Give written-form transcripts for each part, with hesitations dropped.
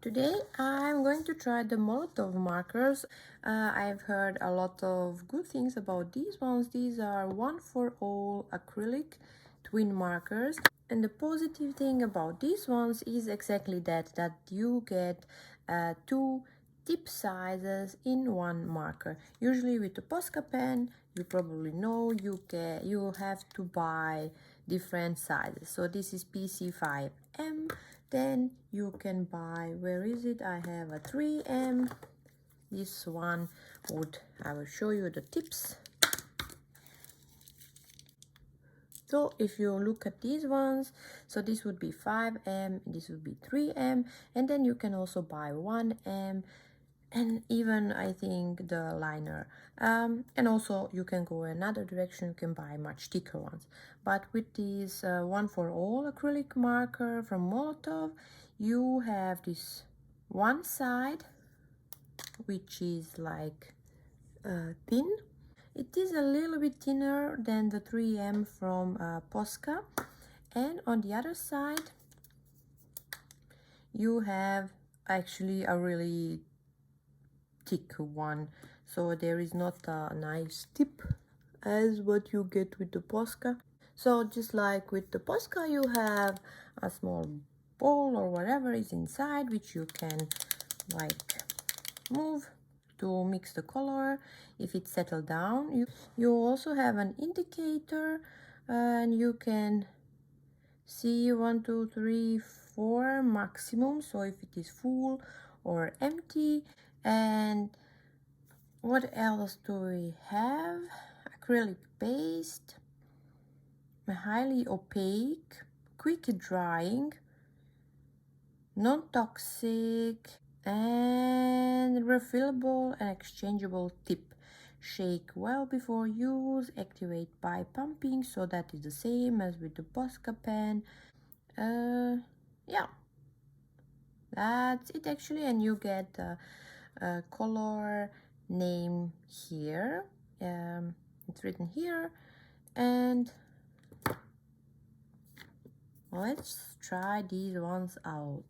Today I'm going to try the Molotow markers. I've heard a lot of good things about these ones. These are One4All acrylic twin markers. And the positive thing about these ones is exactly that you get two tip sizes in one marker. Usually with the Posca pen, you probably know you have to buy different sizes. So this is PC5M. Then you can buy, where is it? I have a 3M. This one I will show you the tips. So if you look at these ones, so this would be 5M, this would be 3M, and then you can also buy 1M, and even I think the liner. And also you can go another direction, you can buy much thicker ones. But with this One4All acrylic marker from Molotow, you have this one side, which is like thin. It is a little bit thinner than the 3M from Posca. And on the other side, you have actually a really thick one. So there is not a nice tip as what you get with the Posca. So just like with the Posca, you have a small bowl or whatever is inside, which you can like move to mix the color if it's settled down. You also have an indicator, and you can see 1 2 3 4 maximum, so if it is full or empty. And what else do we have? Acrylic paste, highly opaque, quick drying, non-toxic, and refillable and exchangeable tip. Shake well before use, activate by pumping, so that is the same as with the Posca pen. Yeah, that's it actually. And you get a color name here. It's written here. And let's try these ones out.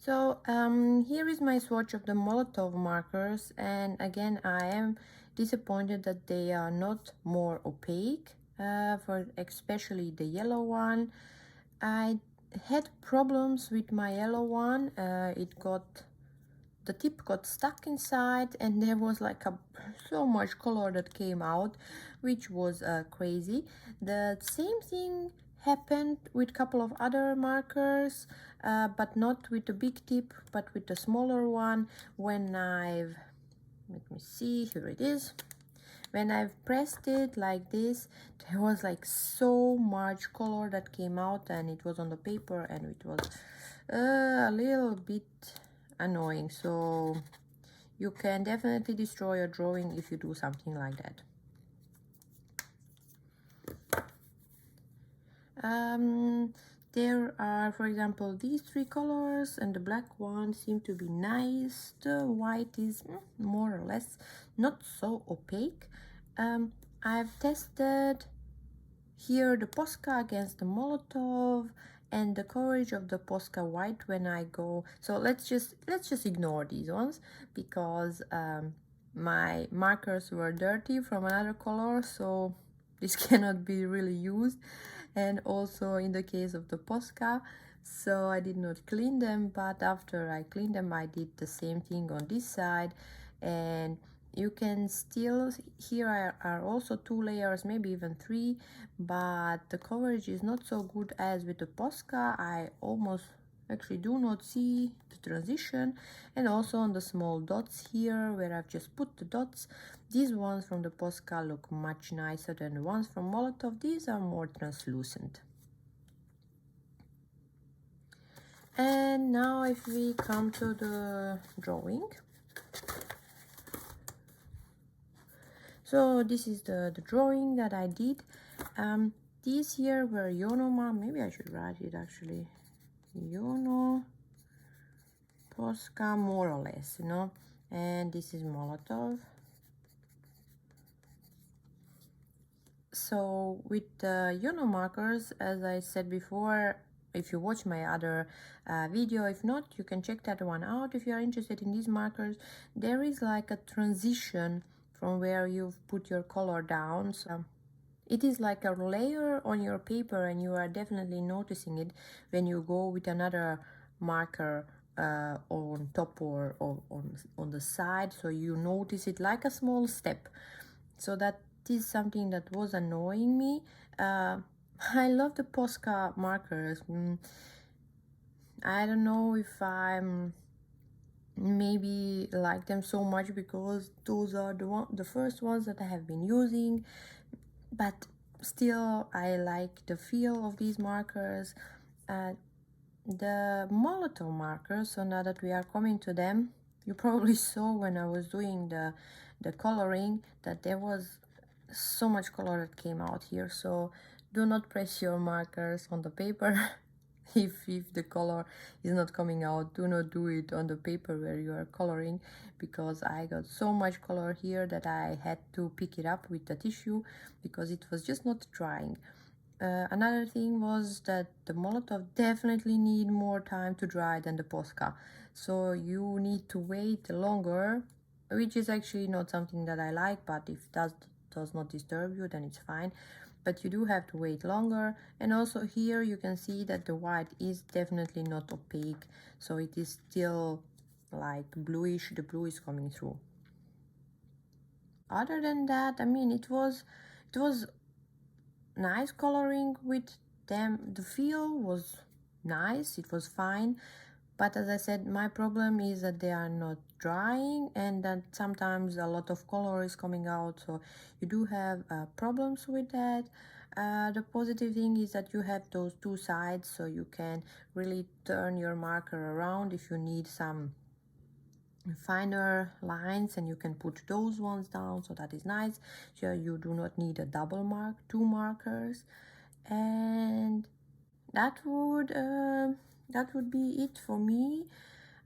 So here is my swatch of the Molotow markers, and again I am disappointed that they are not more opaque, for especially the yellow one. I had problems with my yellow one. The tip got stuck inside, and there was like so much color that came out, which was crazy. The same thing happened with a couple of other markers, but not with the big tip, but with the smaller one. When let me see, here it is. When I've pressed it like this, there was like so much color that came out, and it was on the paper, and it was a little bit annoying. So you can definitely destroy your drawing if you do something like that. There are, for example, these three colors, and the black one seem to be nice. The white is more or less not so opaque. I've tested here the Posca against the Molotow and the coverage of the Posca white when I go. So let's just ignore these ones, because my markers were dirty from another color, so this cannot be really used. And also in the case of the Posca, so I did not clean them, but after I cleaned them I did the same thing on this side. And you can still, here are also 2 layers, maybe even 3, but the coverage is not so good as with the Posca. I almost actually do not see the transition. And also on the small dots here where I've just put the dots, these ones from the Posca look much nicer than the ones from Molotow. These are more translucent. And now if we come to the drawing, so this is the drawing that I did. These here were Yono, maybe I should write it actually. Yono, Posca, more or less, you know. And this is Molotow. So with the Yono markers, as I said before, if you watch my other video, if not, you can check that one out if you are interested in these markers. There is like a transition from where you've put your color down. So it is like a layer on your paper, and you are definitely noticing it when you go with another marker on top or on the side. So you notice it like a small step. So that is something that was annoying me. I love the Posca markers. I don't know if I'm maybe like them so much because those are the first ones that I have been using, but still I like the feel of these markers. The Molotow markers, so now that we are coming to them, you probably saw when I was doing the coloring that there was so much color that came out here. So do not press your markers on the paper. if the color is not coming out, do not do it on the paper where you are coloring, because I got so much color here that I had to pick it up with the tissue because it was just not drying. Another thing was that the Molotow definitely need more time to dry than the Posca, so you need to wait longer, which is actually not something that I like, but if that does not disturb you, then it's fine. But you do have to wait longer. And also here you can see that the white is definitely not opaque, so it is still like bluish. The blue is coming through. Other than that, I mean, it was nice coloring with them. The feel was nice, it was fine, but as I said, my problem is that they are not drying and that sometimes a lot of color is coming out, so you do have problems with that. The positive thing is that you have those 2 sides, so you can really turn your marker around if you need some finer lines, and you can put those ones down, so that is nice. So you do not need a double 2 markers. And that would be it for me.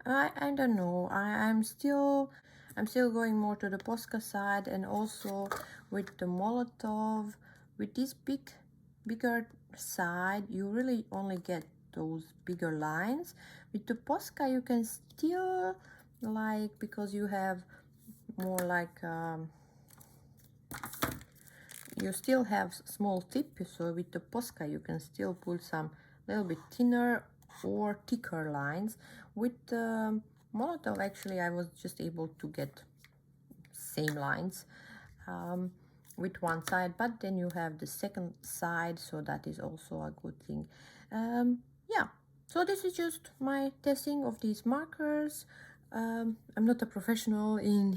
I don't know, I'm still going more to the Posca side, and also with the Molotow, with this bigger side, you really only get those bigger lines. With the Posca you can still, like, because you have more like you still have small tip, so with the Posca you can still pull some little bit thinner or thicker lines. With the Molotow, actually I was just able to get same lines with one side, but then you have the second side, so that is also a good thing. Yeah, so this is just my testing of these markers. I'm not a professional in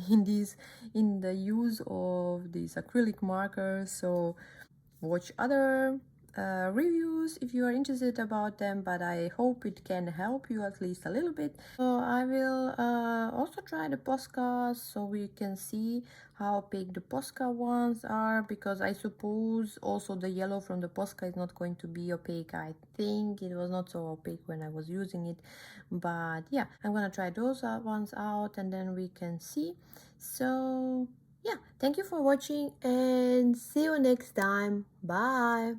the use of these acrylic markers, so watch other reviews if you are interested about them, but I hope it can help you at least a little bit. So I will also try the Posca so we can see how opaque the Posca ones are, because I suppose also the yellow from the Posca is not going to be opaque. I think it was not so opaque when I was using it, but yeah, I'm gonna try those ones out and then we can see. So yeah, thank you for watching and see you next time. Bye.